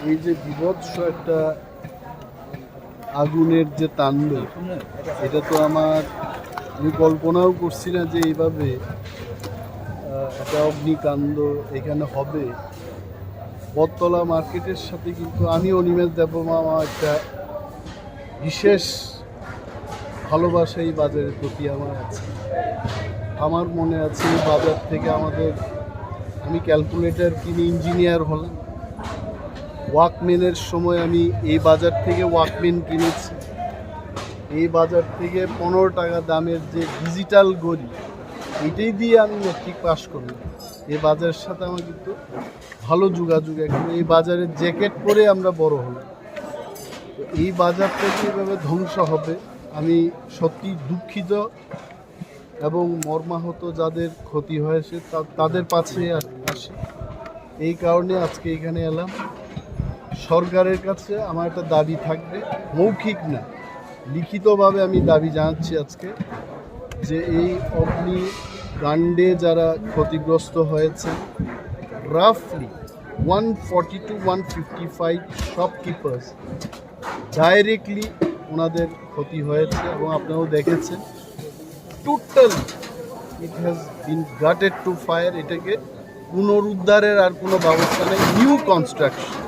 এই যে বিভৎস একটা আগুনের যে তাণ্ডব, এটা তো আমি কল্পনাও করছি না যে এইভাবে একটা অগ্নিকাণ্ড এখানে হবে। বটতলা মার্কেটের সাথে কিন্তু আমি animesh দেববর্মা আমার একটা বিশেষ ভালোবাসা এই বাজারের প্রতি আমার আছে। আমার মনে আছে এই বাজার থেকে আমি ক্যালকুলেটর কিনে ইঞ্জিনিয়ার হলাম। ওয়াকম্যানের সময় আমি এই বাজার থেকে ওয়াকম্যান কিনেছি। এই বাজার থেকে 15 টাকা দামের যে ডিজিটাল ঘড়ি, এটাই দিয়ে আমি মেট্রিক পাস করলাম। এই বাজারের সাথে আমার কিন্তু ভালো যোগাযোগ। এখন এই বাজারের জ্যাকেট পরে আমরা বড় হলাম। তো এই বাজারটা যেভাবে ধ্বংস হবে, আমি সত্যি দুঃখিত এবং মর্মাহত। যাদের ক্ষতি হয়েছে তাদের পাশে আসি। এই কারণে আজকে এখানে এলাম। সরকারের কাছে আমার একটা দাবি থাকবে, মৌখিক না, লিখিতভাবে আমি দাবি জানাচ্ছি আজকে, যে এই অগ্নিকাণ্ডে যারা ক্ষতিগ্রস্ত হয়েছে, রাফলি 140 to 155 শপকিপার্স ডাইরেক্টলি ওনাদের ক্ষতি হয়েছে এবং আপনারাও দেখেছেন total it has been gutted to fire. এটাকে পুনরুদ্ধারের আর কোনো ব্যবস্থা নেই, নিউ কনস্ট্রাকশন।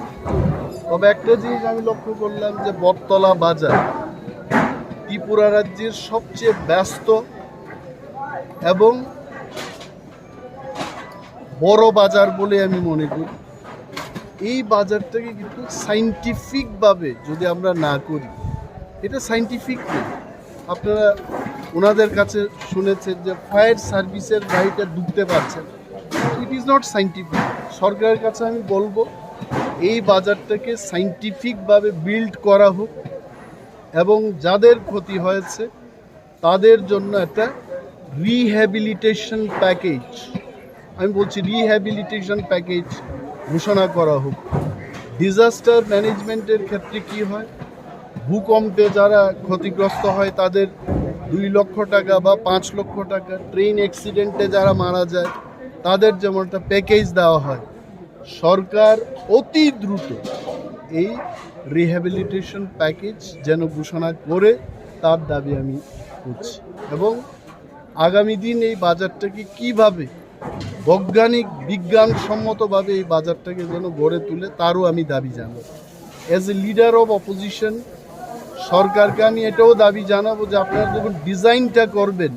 তবে একটা জিনিস আমি লক্ষ্য করলাম যে বটতলা বাজার ত্রিপুরা রাজ্যের সবচেয়ে ব্যস্ত এবং বড় বাজার বলে আমি মনে করি। এই বাজারটাকে কিন্তু সাইন্টিফিকভাবে যদি আমরা না করি, এটা সাইন্টিফিক না। আপনারা ওনাদের কাছে শুনেছেন যে ফায়ার সার্ভিসের গাড়িটা ঢুকতে পারছেন, ইট ইজ নট সাইন্টিফিক। সরকারের কাছে আমি বলবো এই বাজারটাকে সাইন্টিফিকভাবে বিল্ড করা হোক এবং যাদের ক্ষতি হয়েছে তাদের জন্য একটা রিহ্যাবিলিটেশন প্যাকেজ, আমি বলছি রিহ্যাবিলিটেশন প্যাকেজ ঘোষণা করা হোক। ডিজাস্টার ম্যানেজমেন্টের ক্ষেত্রে কি হয়, ভূকম্পে যারা ক্ষতিগ্রস্ত হয় তাদের 2 লক্ষ টাকা বা 5 লক্ষ টাকা, ট্রেন অ্যাক্সিডেন্টে যারা মারা যায় তাদের যেমন একটা প্যাকেজ দেওয়া হয়, সরকার অতি দ্রুত এই রিহ্যাবিলিটেশন প্যাকেজ যেন ঘোষণা করে তার দাবি আমি করছি। এবং আগামী দিন এই বাজারটাকে কিভাবে বৈজ্ঞানিক বিজ্ঞানসম্মতভাবে এই বাজারটাকে যেন গড়ে তুলে তারও আমি দাবি জানাবো। As a leader of opposition সরকারকে আমি এটাও দাবি জানাবো যে আপনারা যখন ডিজাইনটা করবেন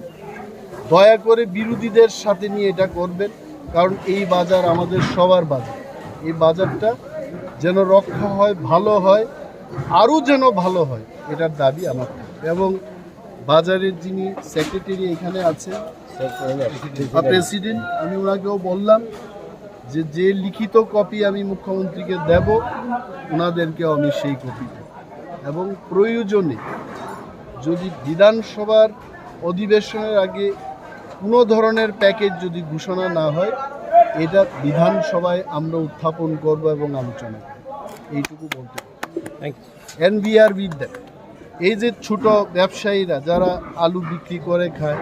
দয়া করে বিরোধীদের সাথে নিয়ে এটা করবেন, কারণ এই বাজার আমাদের সবার বাজার। এই বাজারটা যেন রক্ষা হয়, ভালো হয়, আরও যেন ভালো হয়, এটার দাবি আমার। এবং বাজারের যিনি সেক্রেটারি এখানে আছে, প্রেসিডেন্ট, আমি ওনাকেও বললাম যে লিখিত কপি আমি মুখ্যমন্ত্রীকে দেব, ওনাদেরকেও আমি সেই কপি দেব। এবং প্রয়োজনে যদি বিধানসভার অধিবেশনের আগে কোনো ধরনের প্যাকেজ যদি ঘোষণা না হয়, এটা বিধানসভায় আমরা উত্থাপন করব এবং আলোচনা করব, এইটুকু বলতে পারি। And we are with that. এই যে ছোট ব্যবসায়ীরা যারা আলু বিক্রি করে খায়,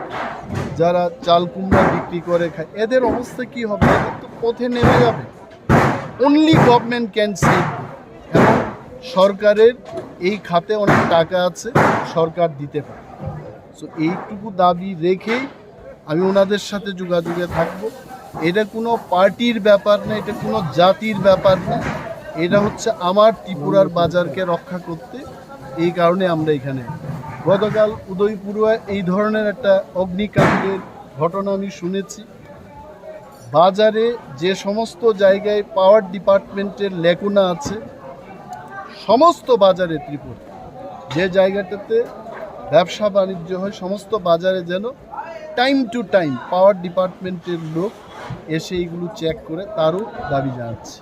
যারা চাল কুমড়া বিক্রি করে খায়, এদের অবস্থা কি হবে? এদের তো পথে নেমে যাবে। Only government can save. এবং সরকারের এই খাতে অনেক টাকা আছে, সরকার দিতে পারে। সো এইটুকু দাবি রেখেই আমি ওনাদের সাথে যোগাযোগে থাকব। এটা কোনো পার্টির ব্যাপার না, এটা কোনো জাতির ব্যাপার না, এটা হচ্ছে আমার ত্রিপুরার বাজারকে রক্ষা করতে। এই কারণে আমরা এখানে গতকাল উদয়পুরে এই ধরনের একটা অগ্নিকাণ্ডের ঘটনা আমি শুনেছি। বাজারে যে সমস্ত জায়গায় পাওয়ার ডিপার্টমেন্টের লেকুনা আছে, সমস্ত বাজারে ত্রিপুরা যে জায়গাটাতে ব্যবসা বাণিজ্য হয়, সমস্ত বাজারে যেন টাইম টু টাইম পাওয়ার ডিপার্টমেন্টের লোক এসে এইগুলো চেক করে, তারও দাবি জানাচ্ছি।